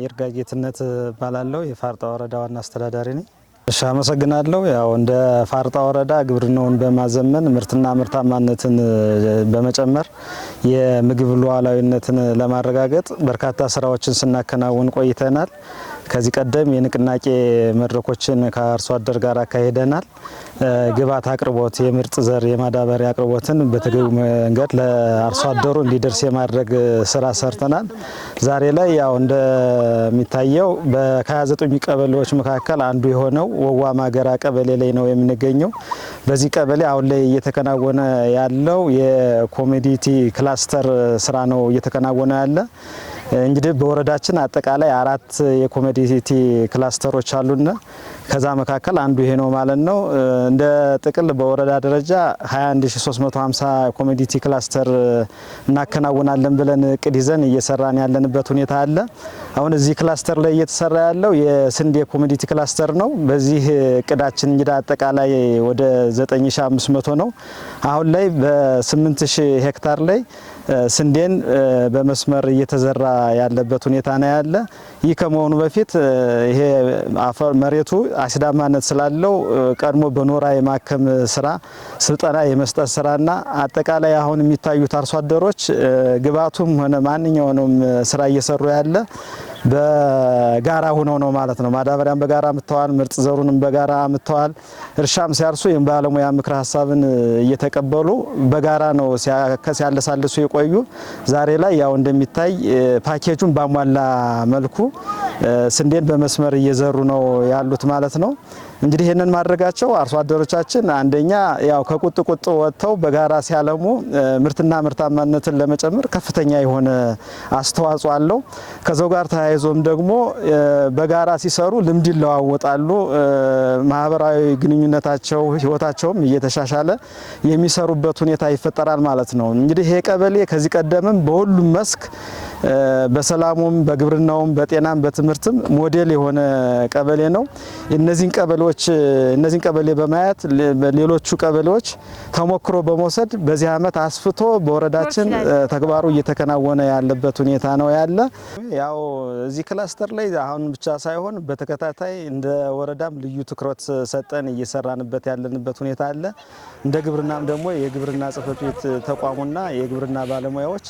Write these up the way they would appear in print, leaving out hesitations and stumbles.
ይርጋጌትነት ባላለው የፋርጣ ወረዳ ዋና አስተዳዳሪ ነኝ። እሺ አመሰግናለሁ። ያው እንደ ፋርጣ ወረዳ ግብርናውን በማዘመን ምርትና ምርታማነትን በመጨመር የምግብ ሉዓላዊነትን ለማረጋገጥ በርካታ ስራዎችን ስናከናውን ቆይተናል። ከዚህ ቀደም የንቅናቄ መድረኮችን ከአርሶ አደር ጋር አካሂደናል። ግብዓት አቅርቦት፣ የምርጥ ዘር፣ የማዳበሪያ አቅርቦትን በተገቢው መንገድ ለአርሶ አደሩ እንዲደርስ የማድረግ ስራ ሰርተናል። ዛሬ ላይ ያው እንደሚታየው በ29 ቀበሌዎች መካከል አንዱ የሆነው ወዋ ማገራ ቀበሌ ላይ ነው የምንገኘው። በዚህ ቀበሌ አሁን ላይ እየተከናወነ ያለው የኮሞዲቲ ክላስተር ስራ ነው እየተከናወነ ያለ። እንግዲህ በወረዳችን አጠቃላይ 4 የኮሞዲቲ ክላስተሮች አሉና ከዛ መካከል አንዱ ይሄ ነው ማለት ነው። እንደ ጥቅል በወረዳ ደረጃ 21350 ኮሞዲቲ ክላስተር እናከናውናለን ብለን እቅድ ይዘን እየሰራን ያለንበት ሁኔታ አለ። አሁን እዚህ ክላስተር ላይ እየተሰራ ያለው የስንዴ ኮሞዲቲ ክላስተር ነው። በዚህ እቅዳችን እንግዲህ አጠቃላይ ወደ 9500 ነው። አሁን ላይ በ8000 ሄክታር ላይ ስንዴን በመስመር እየተዘራ ያለበት ሁኔታ ነው ያለ። ይህ ከመሆኑ በፊት ይሄ አፈር መሬቱ አሲዳማነት ስላለው ቀድሞ በኖራ የማከም ስራ ስልጠና የመስጠት ስራና አጠቃላይ አሁን የሚታዩት አርሶ አደሮች ግብዓቱም ሆነ ማንኛውንም ስራ እየሰሩ ያለ በጋራ ሆነው ነው ማለት ነው። ማዳበሪያም በጋራ ምተዋል፣ ምርጥ ዘሩንም በጋራ ምተዋል። እርሻም ሲያርሱ የባለሙያ ምክር ሀሳብን እየተቀበሉ በጋራ ነው ሲያለሳልሱ የቆዩ። ዛሬ ላይ ያው እንደሚታይ ፓኬጁን ባሟላ መልኩ ስንዴን በመስመር እየዘሩ ነው ያሉት ማለት ነው። እንግዲህ ይሄንን ማድረጋቸው አርሶ አደሮቻችን አንደኛ ያው ከቁጥቁጥ ወጥተው በጋራ ሲያለሙ ምርትና ምርታማነትን ለመጨመር ከፍተኛ የሆነ አስተዋጽኦ አለው። ከዛው ጋር ተያይዞም ደግሞ በጋራ ሲሰሩ ልምድ ይለዋወጣሉ። ማህበራዊ ግንኙነታቸው ህይወታቸውም እየተሻሻለ የሚሰሩበት ሁኔታ ይፈጠራል ማለት ነው። እንግዲህ ይሄ ቀበሌ ከዚህ ቀደምም በሁሉም መስክ በሰላሙም በግብርናውም በጤናም በትምህርትም ሞዴል የሆነ ቀበሌ ነው። እነዚህን ቀበሌ በማየት ሌሎቹ ቀበሌዎች ተሞክሮ በመውሰድ በዚህ አመት አስፍቶ በወረዳችን ተግባሩ እየተከናወነ ያለበት ሁኔታ ነው ያለ። ያው እዚህ ክላስተር ላይ አሁን ብቻ ሳይሆን በተከታታይ እንደ ወረዳም ልዩ ትኩረት ሰጠን እየሰራንበት ያለንበት ሁኔታ አለ። እንደ ግብርናም ደግሞ የግብርና ጽሕፈት ቤት ተቋሙና የግብርና ባለሙያዎች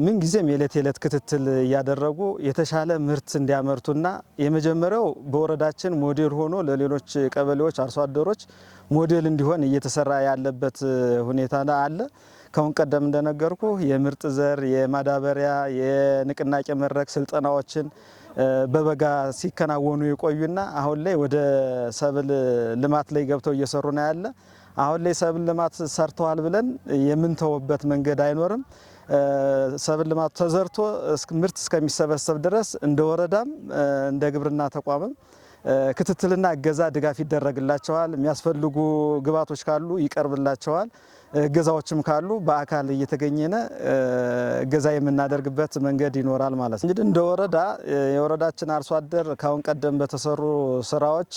ምን ጊዜም የዕለት ክትትል እያደረጉ የተሻለ ምርት እንዲያመርቱና የመጀመሪያው በወረዳችን ሞዴል ሆኖ ለሌሎች ቀበሌዎች አርሶ አደሮች ሞዴል እንዲሆን እየተሰራ ያለበት ሁኔታ አለ። ከሁን ቀደም እንደነገርኩ የምርጥ ዘር፣ የማዳበሪያ፣ የንቅናቄ መድረክ ስልጠናዎችን በበጋ ሲከናወኑ የቆዩና አሁን ላይ ወደ ሰብል ልማት ላይ ገብተው እየሰሩ ነው ያለ። አሁን ላይ ሰብል ልማት ሰርተዋል ብለን የምንተውበት መንገድ አይኖርም። ሰብል ልማት ተዘርቶ ምርት እስከሚሰበሰብ ድረስ እንደ ወረዳም እንደ ግብርና ተቋምም ክትትልና እገዛ ድጋፍ ይደረግላቸዋል። የሚያስፈልጉ ግብዓቶች ካሉ ይቀርብላቸዋል። እገዛዎችም ካሉ በአካል እየተገኘነ እገዛ የምናደርግበት መንገድ ይኖራል ማለት ነው። እንግዲህ እንደ ወረዳ የወረዳችን አርሶ አደር ካሁን ቀደም በተሰሩ ስራዎች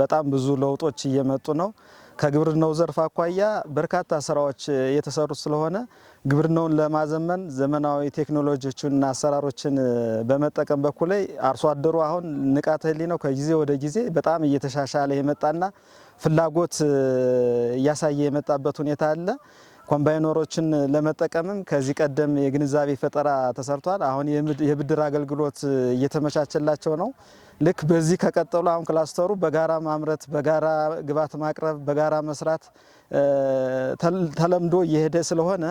በጣም ብዙ ለውጦች እየመጡ ነው። ከግብርናው ዘርፍ አኳያ በርካታ ስራዎች የተሰሩ ስለሆነ ግብርናውን ለማዘመን ዘመናዊ ቴክኖሎጂዎችንና አሰራሮችን በመጠቀም በኩል ላይ አርሶ አደሩ አሁን ንቃተ ህሊናው ከጊዜ ወደ ጊዜ በጣም እየተሻሻለ የመጣና ፍላጎት እያሳየ የመጣበት ሁኔታ አለ። ኮምባይነሮችን ለመጠቀምም ከዚህ ቀደም የግንዛቤ ፈጠራ ተሰርቷል። አሁን የብድር አገልግሎት እየተመቻቸላቸው ነው። ልክ በዚህ ከቀጠሉ አሁን ክላስተሩ በጋራ ማምረት፣ በጋራ ግብዓት ማቅረብ፣ በጋራ መስራት ተለምዶ እየሄደ ስለሆነ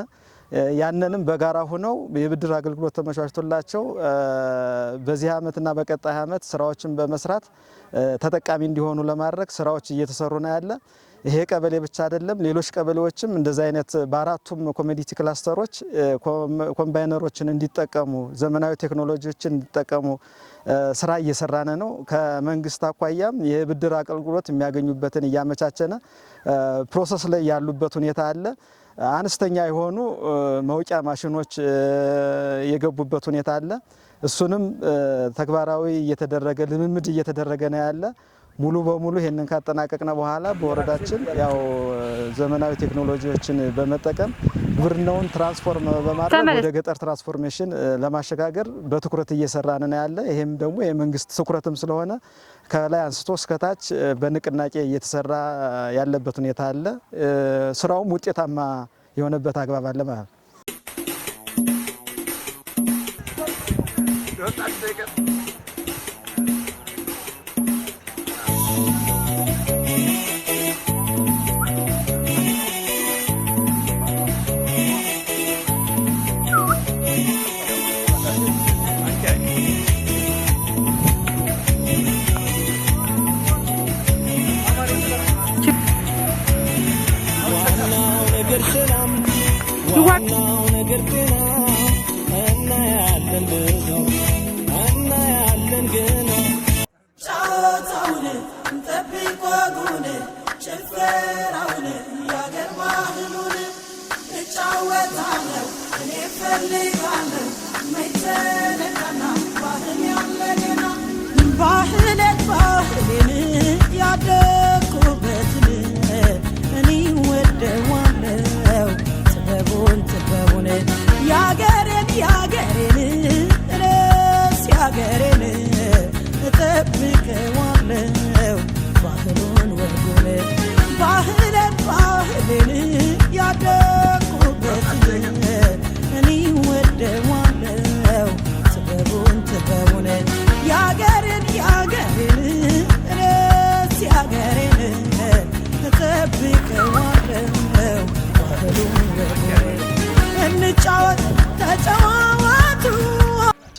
ያንንም በጋራ ሆነው የብድር አገልግሎት ተመቻችቶላቸው በዚህ አመትና በቀጣይ አመት ስራዎችን በመስራት ተጠቃሚ እንዲሆኑ ለማድረግ ስራዎች እየተሰሩ ነው ያለ። ይሄ ቀበሌ ብቻ አይደለም፣ ሌሎች ቀበሌዎችም እንደዚህ አይነት በአራቱም ኮሞዲቲ ክላስተሮች ኮምባይነሮችን እንዲጠቀሙ ዘመናዊ ቴክኖሎጂዎችን እንዲጠቀሙ ስራ እየሰራነ ነው። ከመንግስት አኳያም የብድር አገልግሎት የሚያገኙበትን እያመቻቸነ ፕሮሰስ ላይ ያሉበት ሁኔታ አለ። አነስተኛ የሆኑ መውቂያ ማሽኖች የገቡበት ሁኔታ አለ። እሱንም ተግባራዊ እየተደረገ ልምምድ እየተደረገ ነው ያለ። ሙሉ በሙሉ ይሄንን ካጠናቀቅነ በኋላ በወረዳችን ያው ዘመናዊ ቴክኖሎጂዎችን በመጠቀም ግብርናውን ትራንስፎርም በማድረግ ወደ ገጠር ትራንስፎርሜሽን ለማሸጋገር በትኩረት እየሰራን ነው ያለ። ይሄም ደግሞ የመንግስት ትኩረትም ስለሆነ ከላይ አንስቶ እስከታች በንቅናቄ እየተሰራ ያለበት ሁኔታ አለ። ስራውም ውጤታማ የሆነበት አግባብ አለ ማለት ነው።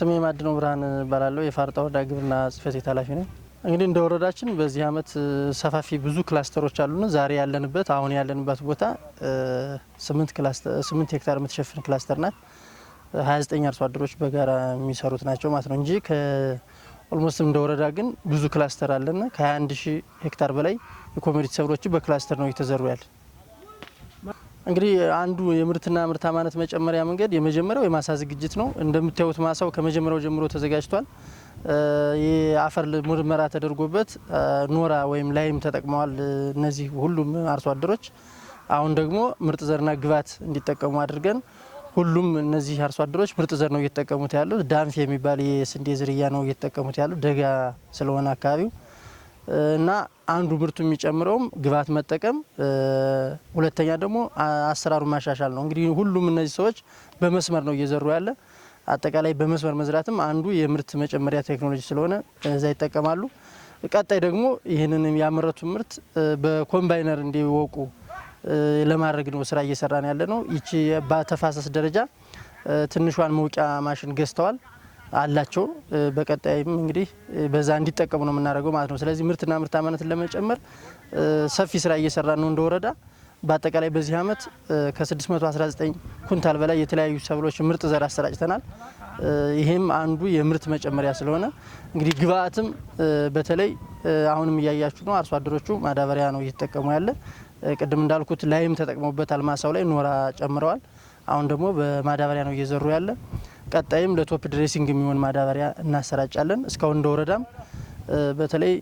ስሜ ማድነው ብርሃን ባላለው የፋርጣ ወረዳ ግብርና ጽሕፈት ቤት ኃላፊ ነኝ። እንግዲህ እንደ ወረዳችን በዚህ አመት ሰፋፊ ብዙ ክላስተሮች አሉና ዛሬ ያለንበት ቦታ 8 ሄክታር የምትሸፍን ክላስተር ናት። 29 አርሶ አደሮች በጋራ የሚሰሩት ናቸው ማለት ነው እንጂ ኦልሞስት እንደ ወረዳ ግን ብዙ ክላስተር አለና ከ21000 ሄክታር በላይ የኮሞዲቲ ሰብሎች በክላስተር ነው እየተዘሩ ያለ። እንግዲህ አንዱ የምርትና ምርታማነት መጨመሪያ መንገድ የመጀመሪያው የማሳ ዝግጅት ነው። እንደምታዩት ማሳው ከመጀመሪያው ጀምሮ ተዘጋጅቷል። የአፈር ምርመራ ተደርጎበት ኖራ ወይም ላይም ተጠቅመዋል እነዚህ ሁሉም አርሶ አደሮች። አሁን ደግሞ ምርጥ ዘርና ግብዓት እንዲጠቀሙ አድርገን ሁሉም እነዚህ አርሶ አደሮች ምርጥ ዘር ነው እየተጠቀሙት ያሉት። ዳንፍ የሚባል የስንዴ ዝርያ ነው እየተጠቀሙት ያሉት ደጋ ስለሆነ አካባቢው እና አንዱ ምርቱ የሚጨምረውም ግብዓት መጠቀም፣ ሁለተኛ ደግሞ አሰራሩ ማሻሻል ነው። እንግዲህ ሁሉም እነዚህ ሰዎች በመስመር ነው እየዘሩ ያለ። አጠቃላይ በመስመር መዝራትም አንዱ የምርት መጨመሪያ ቴክኖሎጂ ስለሆነ እዛ ይጠቀማሉ። ቀጣይ ደግሞ ይህንን ያመረቱ ምርት በኮምባይነር እንዲወቁ ለማድረግ ነው ስራ እየሰራን ያለ ነው። ይቺ በተፋሰስ ደረጃ ትንሿን መውቂያ ማሽን ገዝተዋል አላቸው። በቀጣይም እንግዲህ በዛ እንዲጠቀሙ ነው የምናደርገው ማለት ነው። ስለዚህ ምርትና ምርታማነትን ለመጨመር ሰፊ ስራ እየሰራን ነው እንደወረዳ። በአጠቃላይ በዚህ አመት ከ619 ኩንታል በላይ የተለያዩ ሰብሎች ምርጥ ዘር አሰራጭተናል። ይሄም አንዱ የምርት መጨመሪያ ስለሆነ እንግዲህ ግብዓትም በተለይ አሁንም እያያችሁ ነው። አርሶ አደሮቹ ማዳበሪያ ነው እየተጠቀሙ ያለ። ቅድም እንዳልኩት ላይም ተጠቅመውበታል። ማሳው ላይ ኖራ ጨምረዋል። አሁን ደግሞ በማዳበሪያ ነው እየዘሩ ያለ። ቀጣይም ለቶፕ ድሬሲንግ የሚሆን ማዳበሪያ እናሰራጫለን። እስካሁን እንደወረዳም በተለይ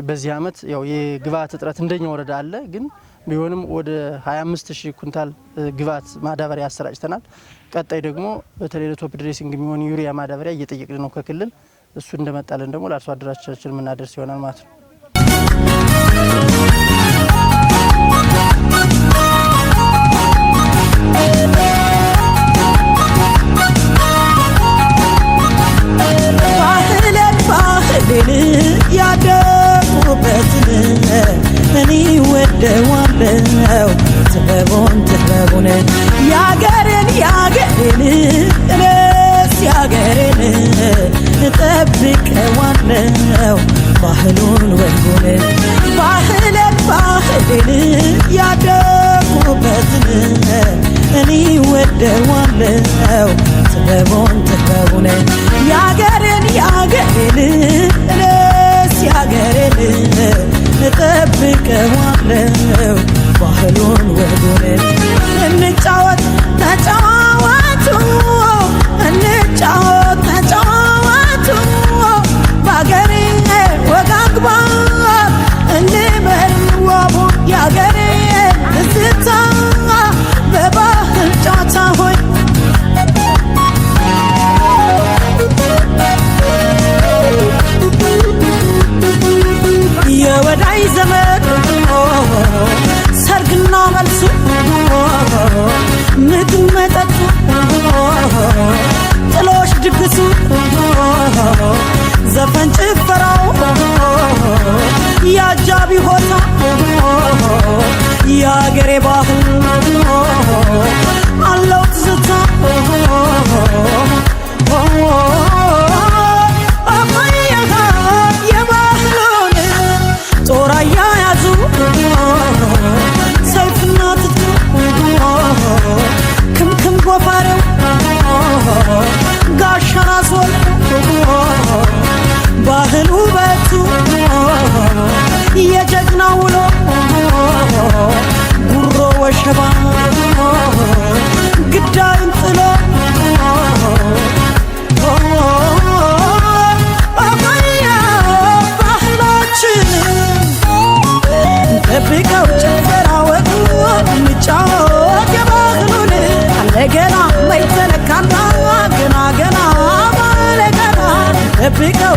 በዚህ አመት ያው የግብዓት እጥረት እንደኛ ወረዳ አለ፣ ግን ቢሆንም ወደ 25000 ኩንታል ግብዓት ማዳበሪያ አሰራጭተናል። ቀጣይ ደግሞ በተለይ ለቶፕ ድሬሲንግ የሚሆን ዩሪያ ማዳበሪያ እየጠየቅን ነው ከክልል። እሱ እንደመጣለን ደግሞ ለአርሶ አደሮቻችን የምናደርስ ይሆናል ማለት ነው። ያደጉበትን እኔ ወደዋለው ጥበቡን ያገሬን እኔስ ያገሬን እጠብቀዋለው ባህሉን ወጉን ባህሌን ያደጉበትን እኔ ወደዋለው ጥበቡን ያገሬን እኔስ ያገሬን እጠብቀዋለው ባህሉን ወጉን እንጫወት ተጫወቱ ባገሬ ወግ አግባብ እንበል ወቡ ያገሬ እስታ በባህል ቢቀው